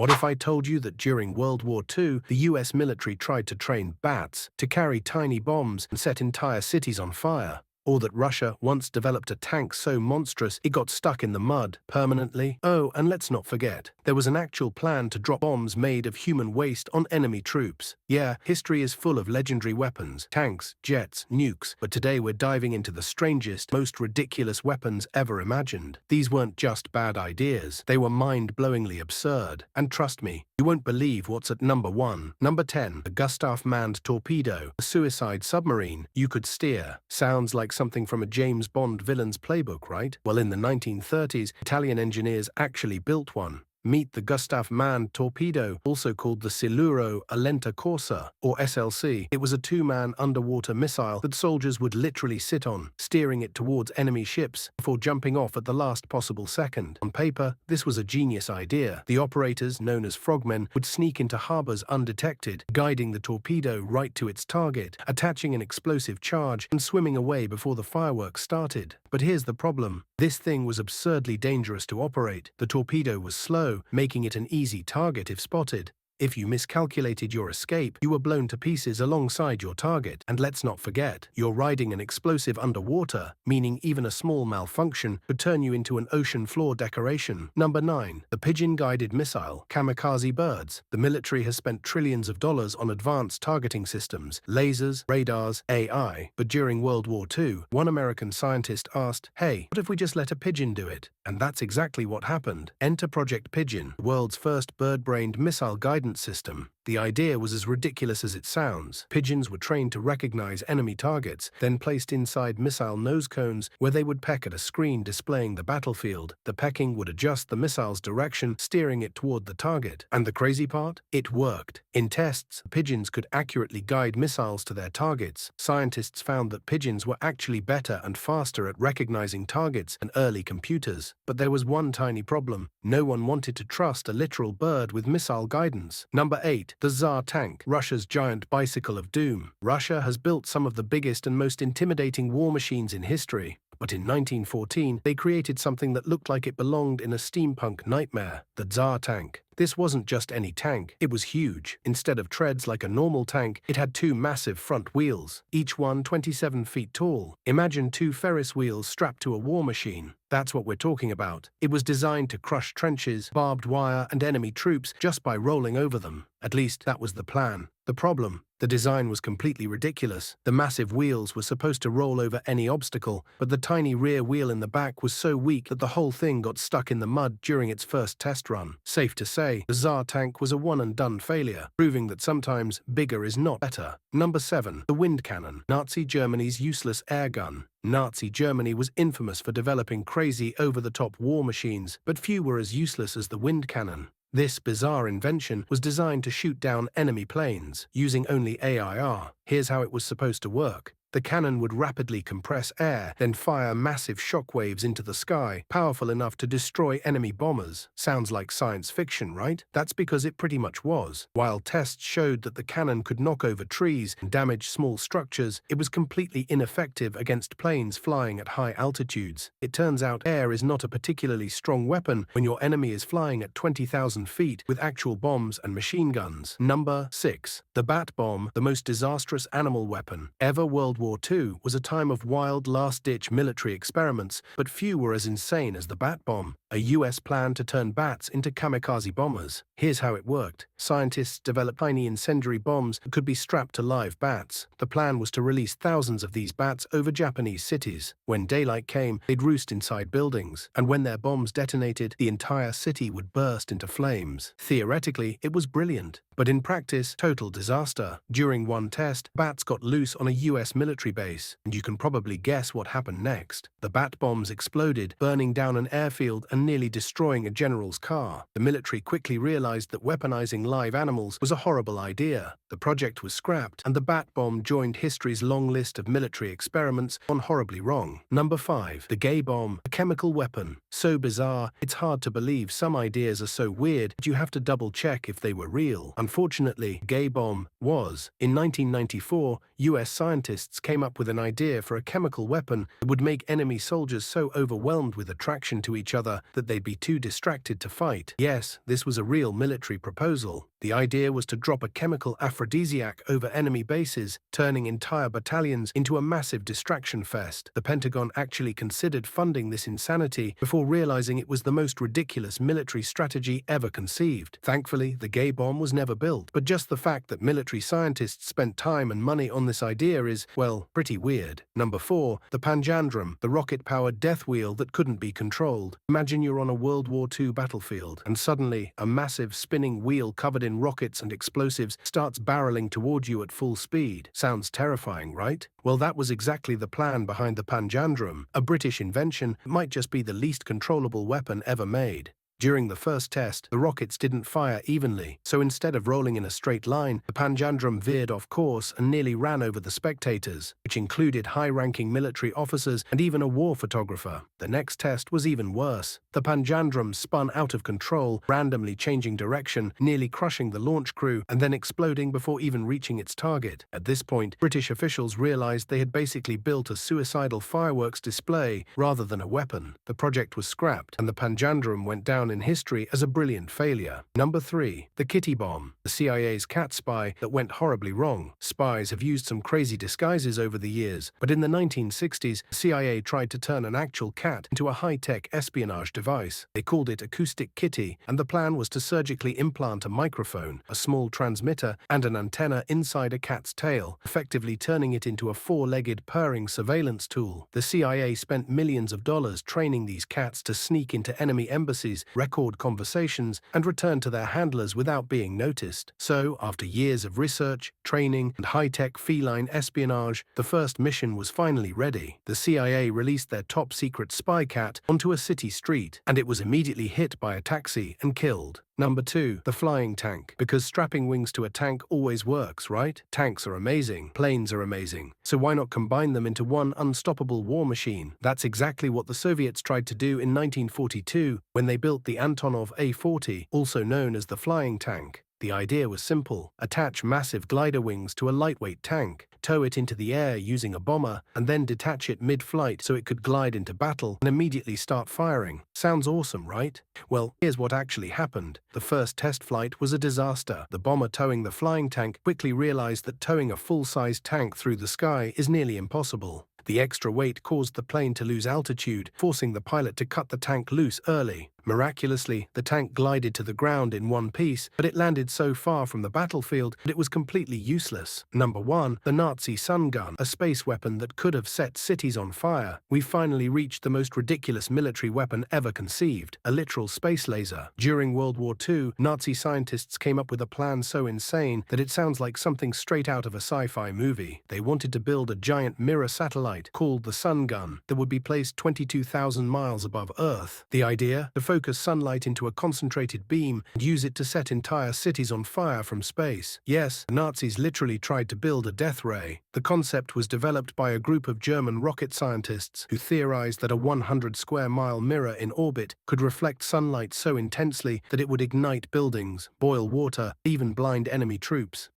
What if I told you that during World War II, the US military tried to train bats to carry tiny bombs and set entire cities on fire? Or that Russia once developed a tank so monstrous it got stuck in the mud permanently? Oh, and let's not forget, there was an actual plan to drop bombs made of human waste on enemy troops. Yeah, history is full of legendary weapons, tanks, jets, nukes, but today we're diving into the strangest, most ridiculous weapons ever imagined. These weren't just bad ideas, they were mind-blowingly absurd. And trust me, you won't believe what's at number 1. Number 10. The Gustaf Manned Torpedo, a suicide submarine you could steer. Sounds like something from a James Bond villain's playbook, right? Well, in the 1930s, Italian engineers actually built one. Meet the Gustaf Manned Torpedo, also called the Siluro a Lenta Corsa, or SLC. It was a two-man underwater missile that soldiers would literally sit on, steering it towards enemy ships before jumping off at the last possible second. On paper, this was a genius idea. The operators, known as frogmen, would sneak into harbors undetected, guiding the torpedo right to its target, attaching an explosive charge, and swimming away before the fireworks started. But here's the problem. This thing was absurdly dangerous to operate. The torpedo was slow, making it an easy target if spotted. If you miscalculated your escape, you were blown to pieces alongside your target. And let's not forget, you're riding an explosive underwater, meaning even a small malfunction could turn you into an ocean floor decoration. Number 9. The Pigeon-Guided Missile, Kamikaze Birds. The military has spent trillions of dollars on advanced targeting systems, lasers, radars, AI. But during World War II, one American scientist asked, hey, what if we just let a pigeon do it? And that's exactly what happened. Enter Project Pigeon, the world's first bird-brained missile guidance system. The idea was as ridiculous as it sounds. Pigeons were trained to recognize enemy targets, then placed inside missile nose cones where they would peck at a screen displaying the battlefield. The pecking would adjust the missile's direction, steering it toward the target. And the crazy part? It worked. In tests, pigeons could accurately guide missiles to their targets. Scientists found that pigeons were actually better and faster at recognizing targets than early computers. But there was one tiny problem. No one wanted to trust a literal bird with missile guidance. Number 8. The Tsar Tank, Russia's giant bicycle of doom. Russia has built some of the biggest and most intimidating war machines in history. But in 1914, they created something that looked like it belonged in a steampunk nightmare, the Tsar Tank. This wasn't just any tank, it was huge. Instead of treads like a normal tank, it had two massive front wheels, each one 27 feet tall. Imagine two Ferris wheels strapped to a war machine. That's what we're talking about. It was designed to crush trenches, barbed wire, and enemy troops just by rolling over them. At least, that was the plan. The problem? The design was completely ridiculous. The massive wheels were supposed to roll over any obstacle, but the tiny rear wheel in the back was so weak that the whole thing got stuck in the mud during its first test run. Safe to say, the Tsar Tank was a one-and-done failure, proving that sometimes bigger is not better. Number 7. The Wind Cannon, Nazi Germany's useless air gun. Nazi Germany was infamous for developing crazy, over-the-top war machines, but few were as useless as the wind cannon. This bizarre invention was designed to shoot down enemy planes, using only AIR. Here's how it was supposed to work. The cannon would rapidly compress air, then fire massive shockwaves into the sky, powerful enough to destroy enemy bombers. Sounds like science fiction, right? That's because it pretty much was. While tests showed that the cannon could knock over trees and damage small structures, it was completely ineffective against planes flying at high altitudes. It turns out air is not a particularly strong weapon when your enemy is flying at 20,000 feet with actual bombs and machine guns. Number 6. The Bat Bomb, the most disastrous animal weapon ever. World War II was a time of wild, last-ditch military experiments, but few were as insane as the Bat Bomb, a US plan to turn bats into kamikaze bombers. Here's how it worked. Scientists developed tiny incendiary bombs that could be strapped to live bats. The plan was to release thousands of these bats over Japanese cities. When daylight came, they'd roost inside buildings, and when their bombs detonated, the entire city would burst into flames. Theoretically, it was brilliant, but in practice, total disaster. During one test, bats got loose on a US military base, and you can probably guess what happened next. The bat bombs exploded, burning down an airfield and nearly destroying a general's car. The military quickly realized that weaponizing live animals was a horrible idea. The project was scrapped, and the bat bomb joined history's long list of military experiments gone horribly wrong. Number 5. The gay bomb, a chemical weapon. So bizarre, it's hard to believe some ideas are so weird that you have to double-check if they were real. Unfortunately, gay bomb was. In 1994, US scientists came up with an idea for a chemical weapon that would make enemy soldiers so overwhelmed with attraction to each other that they'd be too distracted to fight. Yes, this was a real military proposal. The idea was to drop a chemical aphrodisiac over enemy bases, turning entire battalions into a massive distraction fest. The Pentagon actually considered funding this insanity before realizing it was the most ridiculous military strategy ever conceived. Thankfully, the gay bomb was never built, but just the fact that military scientists spent time and money on this idea is, well, pretty weird. Number 4. The Panjandrum, the rocket-powered death wheel that couldn't be controlled. Imagine you're on a World War II battlefield, and suddenly, a massive spinning wheel covered in rockets and explosives starts barreling toward you at full speed. Sounds terrifying, right? Well, that was exactly the plan behind the Panjandrum, a British invention that might just be the least controllable weapon ever made. During the first test, the rockets didn't fire evenly, so instead of rolling in a straight line, the Panjandrum veered off course and nearly ran over the spectators, which included high-ranking military officers and even a war photographer. The next test was even worse. The Panjandrum spun out of control, randomly changing direction, nearly crushing the launch crew, and then exploding before even reaching its target. At this point, British officials realized they had basically built a suicidal fireworks display rather than a weapon. The project was scrapped, and the Panjandrum went down in history as a brilliant failure. Number 3. The Kitty Bomb, the CIA's cat spy that went horribly wrong. Spies have used some crazy disguises over the years, but in the 1960s, the CIA tried to turn an actual cat into a high-tech espionage device. They called it Acoustic Kitty, and the plan was to surgically implant a microphone, a small transmitter, and an antenna inside a cat's tail, effectively turning it into a four-legged purring surveillance tool. The CIA spent millions of dollars training these cats to sneak into enemy embassies, record conversations, and return to their handlers without being noticed. So, after years of research, training, and high-tech feline espionage, the first mission was finally ready. The CIA released their top-secret spy cat onto a city street, and it was immediately hit by a taxi and killed. Number 2. The Flying Tank. Because strapping wings to a tank always works, right? Tanks are amazing. Planes are amazing. So why not combine them into one unstoppable war machine? That's exactly what the Soviets tried to do in 1942 when they built the Antonov A-40, also known as the Flying Tank. The idea was simple. Attach massive glider wings to a lightweight tank, tow it into the air using a bomber, and then detach it mid-flight so it could glide into battle and immediately start firing. Sounds awesome, right? Well, here's what actually happened. The first test flight was a disaster. The bomber towing the flying tank quickly realized that towing a full-sized tank through the sky is nearly impossible. The extra weight caused the plane to lose altitude, forcing the pilot to cut the tank loose early. Miraculously, the tank glided to the ground in one piece, but it landed so far from the battlefield that it was completely useless. Number 1. The Nazi sun gun, a space weapon that could have set cities on fire. We finally reached the most ridiculous military weapon ever conceived, a literal space laser. During World War II, Nazi scientists came up with a plan so insane that it sounds like something straight out of a sci-fi movie. They wanted to build a giant mirror satellite called the sun gun that would be placed 22,000 miles above Earth. The idea? To focus sunlight into a concentrated beam and use it to set entire cities on fire from space. Yes, the Nazis literally tried to build a death ray. The concept was developed by a group of German rocket scientists who theorized that a 100-square-mile mirror in orbit could reflect sunlight so intensely that it would ignite buildings, boil water, even blind enemy troops.